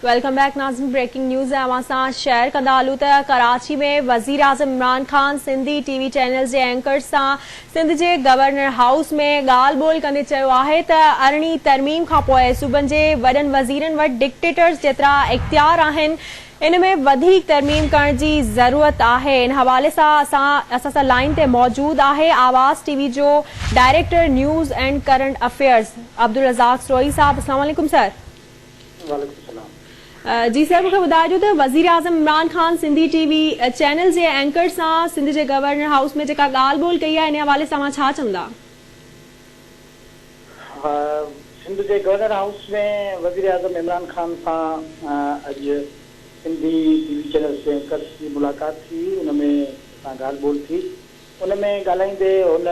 Welcome back नाज़रीन। Breaking news है असां शेयर कंदा हलूं त कराची में वज़ीर आज़म इमरान खान सिंधी टीवी चैनल जे एंकर सां सिंध जे गवर्नर हाउस में ॻाल्हि ॿोल कंदे चयो आहे त 18वीं तरमीम खां पोइ सूबनि जे वॾनि वज़ीरनि वटि डिक्टेटर्स जेतिरा इख्तियार आहिनि, इन में वधीक तरमीम करण जी ज़रूरत आहे। इन हवाले सां असां सां लाइन ते मौजूद आहे आवाज़ टीवी जो director news and current affairs Abdul Razzaq Saroi साहब। अस्सलाम वालेकुम सर। वालेकुम सलाम। जी सर, मूंखे ॿुधाइजो त वज़ीर आज़म इमरान खान सिंधी टीवी चैनल जे एंकर सां सिंध जे गवर्नर हाउस में जेका ॻाल्हि ॿोल कई आहे, इन हवाले सां मां छा चवंदा? सिंध जे गवर्नर हाउस में वज़ीर आज़म इमरान खान सां अॼु सिंधी टीवी चैनल जे एंकर जी मुलाक़ात थी, उनमें ॻाल्हि ॿोल थी। उनमें ॻाल्हाईंदे हुन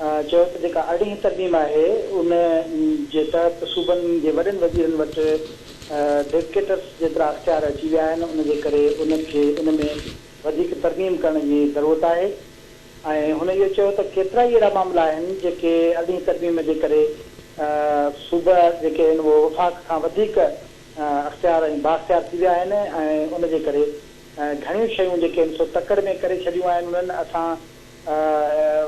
चयो त जेका 18वीं तरमीम आहे उन जे तहत सूबनि जे वॾनि वज़ीरनि वटि डिक्टेटर्स जेतिरा अख़्तियार अची विया आहिनि, उनजे करे उनखे उनमें वधीक तरमीम करण जी ज़रूरत आहे। ऐं हुन इहो चयो त केतिरा ई अहिड़ा मामला आहिनि जेके 18वीं तरमीम जे करे सूबा जेके आहिनि उहो वफ़ाक़ खां वधीक अख़्तियार ऐं बाअख़्तियार थी विया आहिनि ऐं उनजे करे घणियूं शयूं जेके आहिनि सो तकड़ में करे छॾियूं आहिनि उन्हनि। असां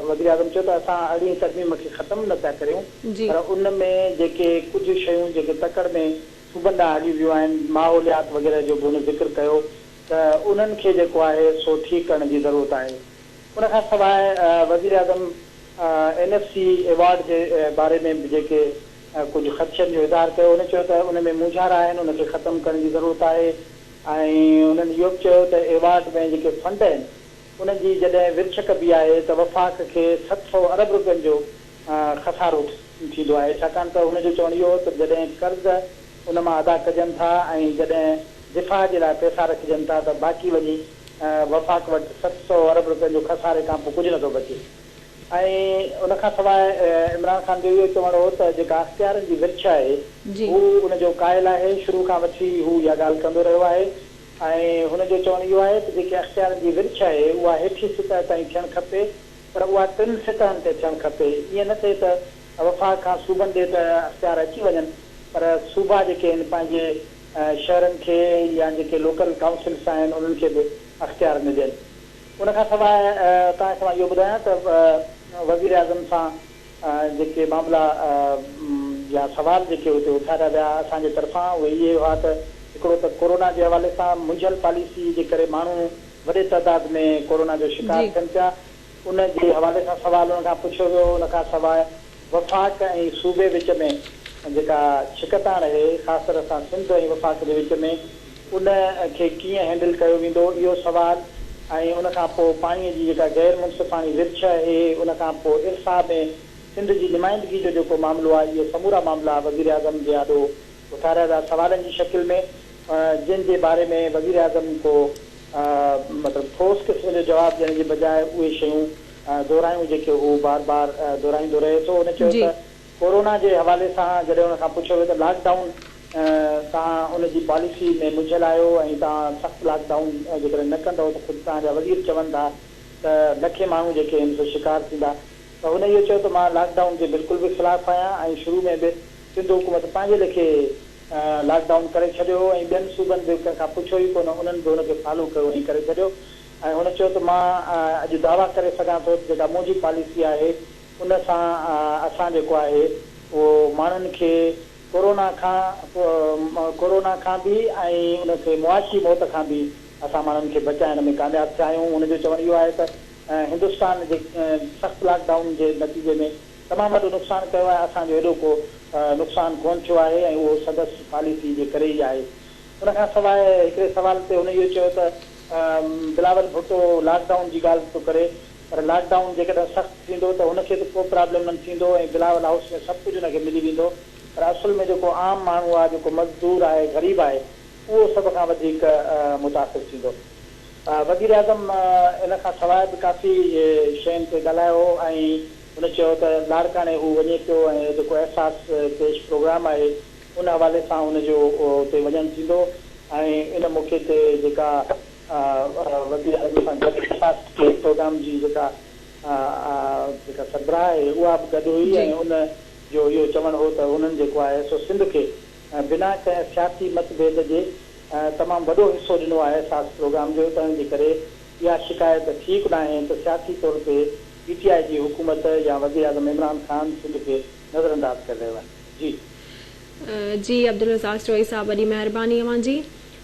वज़ीर आज़म चयो त असां 18वीं तरमीम खे ख़तमु न पिया करियूं, पर उन में जेके कुझु शयूं जेके तकड़ में सूबनि ॾांहुं हली वियूं आहिनि, माहौलियात वग़ैरह जो बि हुन ज़िक्र कयो त उन्हनि खे जेको आहे सो ठीकु करण जी ज़रूरत आहे। उनखां सवाइ वज़ीर आज़म NFC अवॉर्ड जे बारे में बि जेके कुझु ख़दशनि जो इज़हार कयो, उन चयो त उन में मुझारा आहिनि, उनखे ख़तमु करण जी ज़रूरत आहे। ऐं उन्हनि इहो बि चयो त अवॉर्ड में जेके फंड आहिनि उनजी जॾहिं विरछ कबी आहे त वफ़ाक़ खे 700 अरब रुपयनि जो ख़सारो थींदो आहे, छाकाणि त हुनजो चवणु इहो हो त जॾहिं कर्ज़ उन मां अदा कजनि था ऐं जॾहिं दिफ़ा जे लाइ पैसा रखिजनि था त बाक़ी वञी वफ़ाक़ वटि 700 अरब रुपयनि जो खसारे खां पोइ कुझु नथो बचे। ऐं उनखां सवाइ इमरान खान जो इहो चवणु हो त जेका अख़्तियारनि जी विरछ आहे हू उनजो क़ाइल आहे, शुरू खां वठी हू इहा ॻाल्हि कंदो रहियो आहे। ऐं हुनजो चवणु इहो आहे त जेके अख़्तियारनि जी विरछ आहे उहा हेठि सतह ताईं थियणु खपे, पर उहा 3 सतहनि ते थियणु खपे। ईअं न थिए त वफ़ाक़ खां सूबनि ॾे त अख़्तियार अची वञनि, पर सूबा जेके आहिनि पंहिंजे शहरनि खे या जेके लोकल काउंसिल्स आहिनि उन्हनि खे बि अख़्तियार न ॾियनि। उनखां सवाइ तव्हांखे मां इहो ॿुधायां त वज़ीर आज़म सां जेके मामला या सवाल जेके हुते उथारिया विया असांजे तरफ़ां उहे इहे हुआ त हिकिड़ो त कोरोना जे हवाले सां मुंझल पॉलिसी जे करे माण्हू वॾे तइदाद में कोरोना जो शिकार थियनि पिया, उन जे हवाले सां सवाल उन खां पुछियो वियो। उनखां सवाइ वफ़ाक़ ऐं सूबे विच में जेका छिकताण आहे, ख़ासि तरह सां सिंध ऐं वफ़ाक़ जे विच में उन खे कीअं हैंडल कयो वेंदो इहो सवाल। ऐं उनखां पोइ पाणीअ जी जेका गैर मुनसिफ़ाणी विरछ आहे, उनखां पोइ इर्सा में सिंध जी नुमाइंदगी जो जेको मामिलो आहे, इहे समूरा मामला वज़ीर आज़म जे आॾो उथारिया विया सवालनि जी शकिल में, जिन जे बारे में वज़ीर आज़म को मतिलबु ठोस क़िस्म जो जवाबु ॾियण जे बजाए उहे शयूं दोहरायूं जेके हू बार बार दोहराईंदो रहे थो। हुन चयो त कोरोना जे हवाले सां जॾहिं हुनखां पुछियो वियो त लॉकडाउन तव्हां उनजी पॉलिसी में मुंझल आहियो ऐं तव्हां सख़्तु लॉकडाउन जेकॾहिं न कंदव त ख़ुदि तव्हांजा वज़ीर चवनि था त लखे माण्हू जेके आहिनि सो शिकार थींदा, त हुन इहो चयो त मां लॉकडाउन जे बिल्कुलु बि ख़िलाफ़ु आहियां ऐं शुरू में बि सिंध हुकूमत पंहिंजे लेखे लॉकडाउन करे छॾियो ऐं ॿियनि सूबनि बि कंहिंखां पुछियो ई कोन, उन्हनि बि हुनखे फॉलो कयो ऐं करे छॾियो। ऐं हुन चयो त मां अॼु दावा करे सघां थो त जेका मुंहिंजी पॉलिसी आहे उन सां असां जेको आहे उहो माण्हुनि खे कोरोना खां बि ऐं उनखे मुआशी मौत खां बि असां माण्हुनि खे बचाइण में कामयाबु थिया आहियूं। हुनजो चवणु इहो आहे त हिंदुस्तान जे सख़्तु लॉकडाउन जे नतीजे में तमामु वॾो नुक़सानु कयो आहे, असांजो एॾो को नुक़सानु कोन थियो आहे ऐं उहो संदसि पॉलिसी जे करे ई आहे। उनखां सवाइ हिकिड़े सवाल ते हुन इहो चयो त बिलावल भुट्टो लॉकडाउन जी ॻाल्हि थो करे, पर लॉकडाउन जेकॾहिं सख़्तु थींदो त हुनखे त को प्रॉब्लम न थींदो ऐं बिलावल हाउस में सभु कुझु हुनखे मिली वेंदो, पर असुल में जेको आम माण्हू आहे, जेको मज़दूर आहे, ग़रीब आहे, उहो सभ खां वधीक मुतासिर थींदो। वज़ीर आज़म इन खां सवाइ बि काफ़ी शयुनि ते ॻाल्हायो ऐं हुन चयो त लाड़काणे हू वञे पियो ऐं जेको अहसास पेश प्रोग्राम आहे उन हवाले सां हुनजो उते वञणु थींदो ऐं इन मौक़े ते जेका वज़ीर आज़म सां गॾु अहसास पेश प्रोग्राम जी जेका सरबराह आहे उहा बि गॾु हुई ऐं उन जो इहो चवणु हो त हुननि जेको आहे सो सिंध खे बिना कंहिं सियासी मतभेद जे तमामु वॾो हिसो ॾिनो आहे सास प्रोग्राम जो, तंहिंजे करे इहा शिकायत थी कोन आहे त सियासी तौर ते PTI जी हुकूमत या वज़ीर आज़म इमरान ख़ान सिंध खे नज़रअंदाज करे रहियो आहे। जी अब्दुल रज़ाक स्टोई साहब, वॾी महिरबानी अवां जी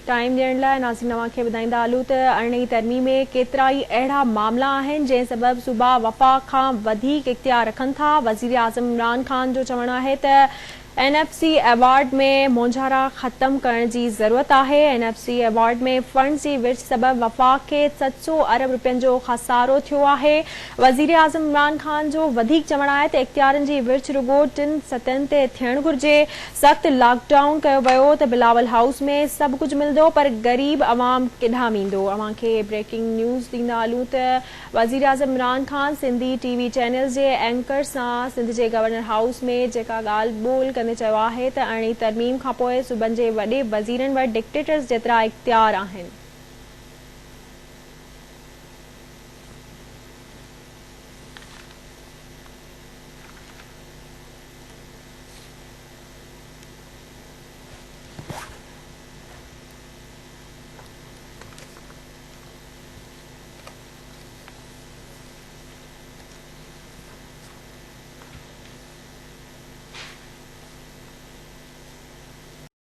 टाइम ॾियण लाइ। नाज़रीन, अवां खे ॿुधाईंदा हलूं त 18वीं तरमीम में केतिरा ई अहिड़ा मामला आहिनि जंहिं सबबि सूबा वफ़ाक़ खां वधीक इख्तियार रखनि था। वज़ीर आज़म इमरान ख़ान जो चवणु आहे त NFC अवार्ड में मोंझारा ख़त्म करण जी ज़रूरत आहे। NFC अवार्ड में फंड्स जी विर्छ सबबि वफ़ाक़ खे 700 अरब रुपयनि जो ख़सारो थियो आहे। वज़ीर आज़म इमरान ख़ान जो वधीक चवणु आहे त इख्तियारनि जी विर्छ रुगो 3 सतहनि ते थियणु घुरिजे। सख़्त लॉकडाउन कयो वियो त बिलावल हाउस में सभु कुझु मिलंदो, पर ग़रीब अवाम किॾां ईंदो। अवां खे ब्रेकिंग न्यूज़ ॾींदा हलूं त वज़ीर आज़म इमरान ख़ान सिंधी TV चैनल्स जे एंकर सां सिंध जे गवर्नर हाउस में जेका ॻाल्हि ॿोल कंदे चयो आहे त 18वीं तरमीम खां पोइ सूबनि जे वॾे वज़ीरनि वटि डिक्टेटर्स जेतिरा इख्तियार आहिनि।